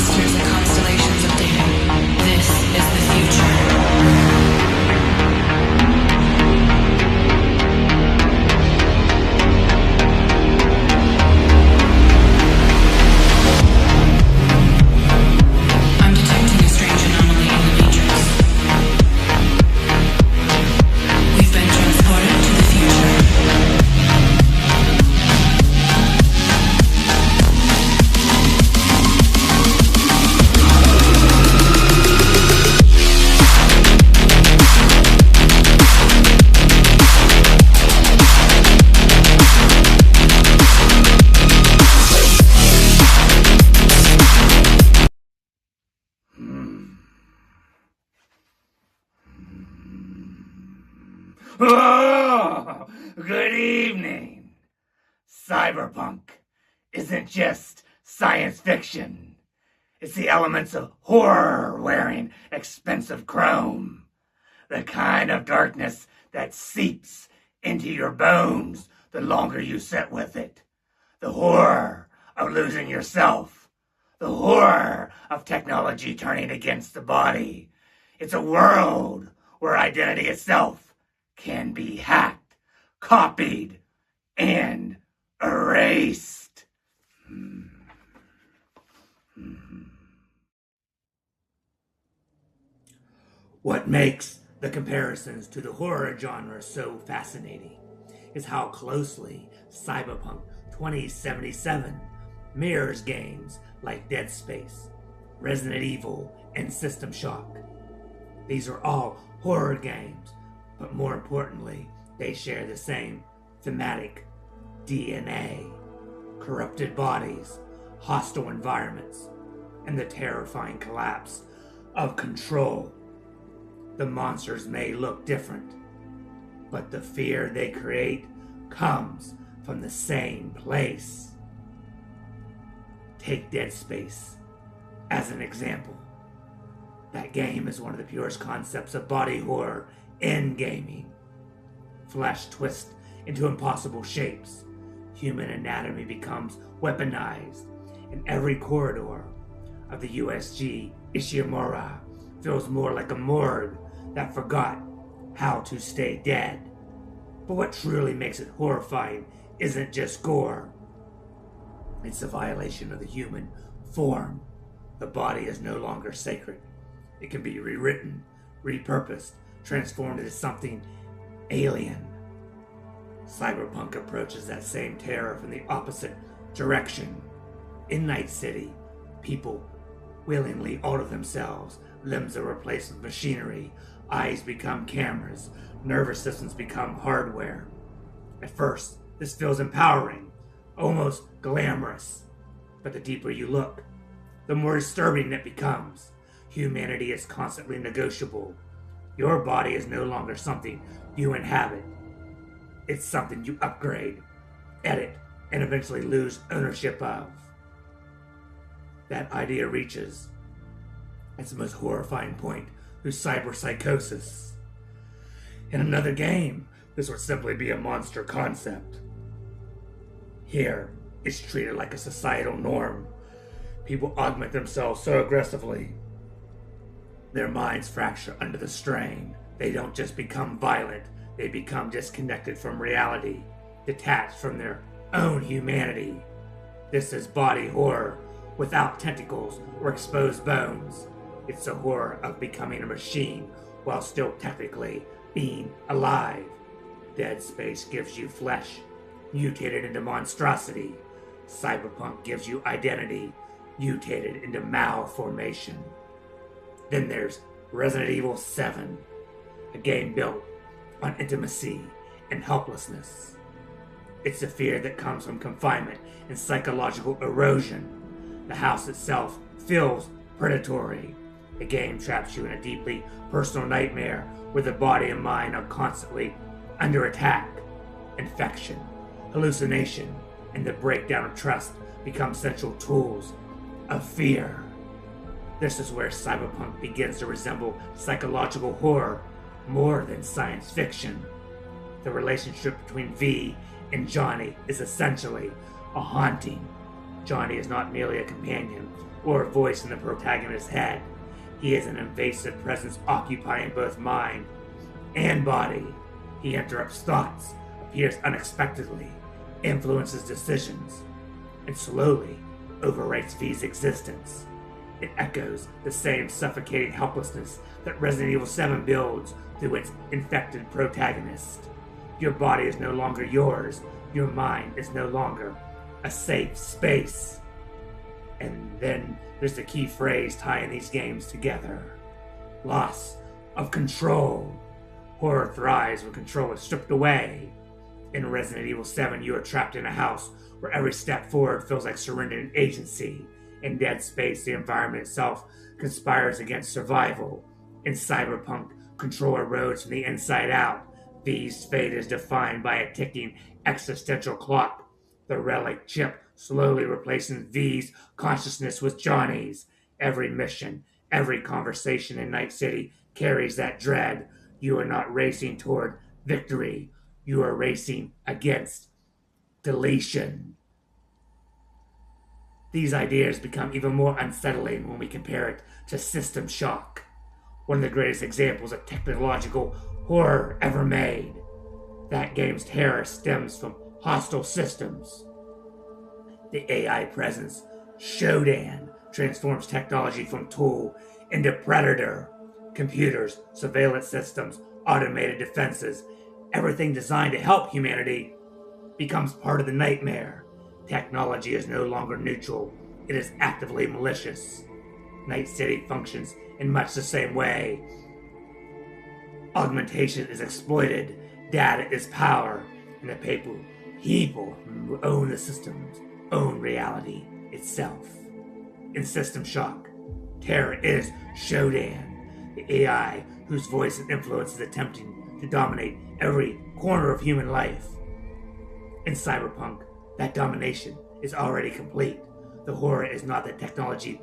clusters and constellations of data. This is the future. I'm detecting a strange anomaly in the matrix. We've been transported to the future. Oh, good evening. Cyberpunk isn't just science fiction. It's the elements of horror wearing expensive chrome. The kind of darkness that seeps into your bones the longer you sit with it. The horror of losing yourself. The horror of technology turning against the body. It's a world where identity itself can be hacked, copied, and erased. What makes the comparisons to the horror genre so fascinating is how closely Cyberpunk 2077 mirrors games like Dead Space, Resident Evil, and System Shock. These are all horror games, but more importantly, they share the same thematic DNA. Corrupted bodies, hostile environments, and the terrifying collapse of control. The monsters may look different, but the fear they create comes from the same place. Take Dead Space as an example. That game is one of the purest concepts of body horror in gaming. Flesh twists into impossible shapes. Human anatomy becomes weaponized. And every corridor of the USG Ishimura feels more like a morgue that forgot how to stay dead. But what truly makes it horrifying isn't just gore. It's a violation of the human form. The body is no longer sacred. It can be rewritten, repurposed, transformed into something alien. Cyberpunk approaches that same terror from the opposite direction. In Night City, people willingly alter themselves. Limbs are replaced with machinery. Eyes become cameras. Nervous systems become hardware. At first, this feels empowering, almost glamorous. But the deeper you look, the more disturbing it becomes. Humanity is constantly negotiable. Your body is no longer something you inhabit. It's something you upgrade, edit, and eventually lose ownership of. That idea reaches its most horrifying point through cyberpsychosis. In another game, this would simply be a monster concept. Here, it's treated like a societal norm. People augment themselves so aggressively. Their minds fracture under the strain. They don't just become violent, they become disconnected from reality, detached from their own humanity. This is body horror, without tentacles or exposed bones. It's the horror of becoming a machine while still technically being alive. Dead Space gives you flesh, mutated into monstrosity. Cyberpunk gives you identity, mutated into malformation. Then there's Resident Evil 7, a game built on intimacy and helplessness. It's the fear that comes from confinement and psychological erosion. The house itself feels predatory. The game traps you in a deeply personal nightmare where the body and mind are constantly under attack. Infection, hallucination, and the breakdown of trust become central tools of fear. This is where cyberpunk begins to resemble psychological horror more than science fiction. The relationship between V and Johnny is essentially a haunting. Johnny is not merely a companion or a voice in the protagonist's head. He is an invasive presence occupying both mind and body. He interrupts thoughts, appears unexpectedly, influences decisions, and slowly overwrites V's existence. It echoes the same suffocating helplessness that Resident Evil 7 builds through its infected protagonist. Your body is no longer yours. Your mind is no longer a safe space. And then there's the key phrase tying these games together. Loss of control. Horror thrives when control is stripped away. In Resident Evil 7, you are trapped in a house where every step forward feels like surrendering agency. In Dead Space, the environment itself conspires against survival. In Cyberpunk, control erodes from the inside out. V's fate is defined by a ticking existential clock. The relic chip slowly replacing V's consciousness with Johnny's. Every mission, every conversation in Night City carries that dread. You are not racing toward victory. You are racing against deletion. These ideas become even more unsettling when we compare it to System Shock, one of the greatest examples of technological horror ever made. That game's terror stems from hostile systems. The AI presence, Shodan, transforms technology from tool into predator. Computers, surveillance systems, automated defenses, everything designed to help humanity becomes part of the nightmare. Technology is no longer neutral. It is actively malicious. Night City functions in much the same way. Augmentation is exploited. Data is power. And the people who own the systems own reality itself. In System Shock, terror is Shodan, the AI whose voice and influence is attempting to dominate every corner of human life. In Cyberpunk, that domination is already complete. The horror is not that technology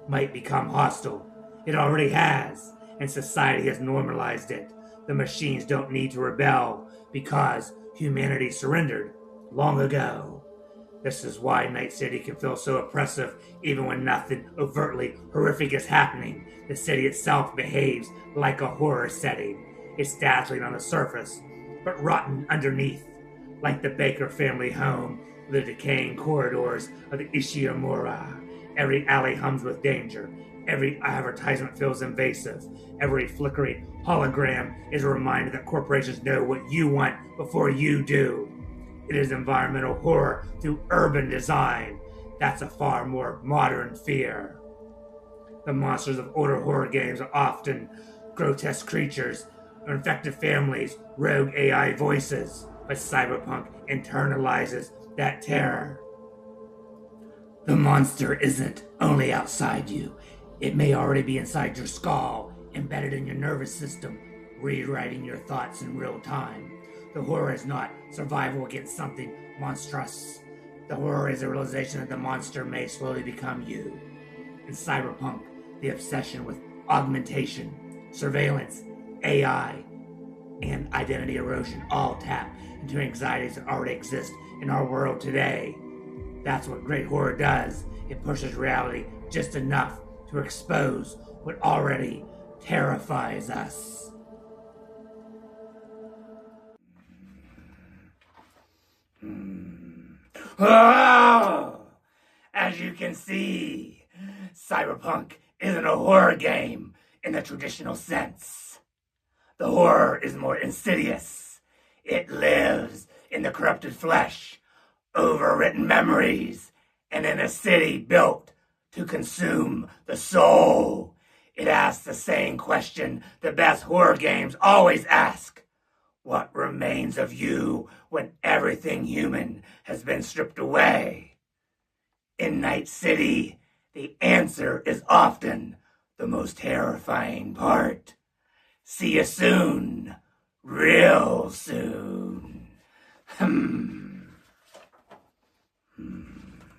might become hostile. It already has, and society has normalized it. The machines don't need to rebel because humanity surrendered long ago. This is why Night City can feel so oppressive even when nothing overtly horrific is happening. The city itself behaves like a horror setting. It's dazzling on the surface, but rotten underneath, like the Baker family home, the decaying corridors of the Ishimura. Every alley hums with danger. Every advertisement feels invasive. Every flickering hologram is a reminder that corporations know what you want before you do. It is environmental horror through urban design. That's a far more modern fear. The monsters of older horror games are often grotesque creatures, or infected families, rogue AI voices, but Cyberpunk internalizes that terror. The monster isn't only outside you. It may already be inside your skull, embedded in your nervous system, rewriting your thoughts in real time. The horror is not survival against something monstrous. The horror is a realization that the monster may slowly become you. In Cyberpunk, the obsession with augmentation, surveillance, AI, and identity erosion all tap into anxieties that already exist in our world today. That's what great horror does. It pushes reality just enough to expose what already terrifies us. Oh! As you can see, Cyberpunk isn't a horror game in the traditional sense. The horror is more insidious. It lives in the corrupted flesh, overwritten memories, and in a city built to consume the soul. It asks the same question the best horror games always ask. What remains of you when everything human has been stripped away? In Night City, the answer is often the most terrifying part. See you soon. Real soon.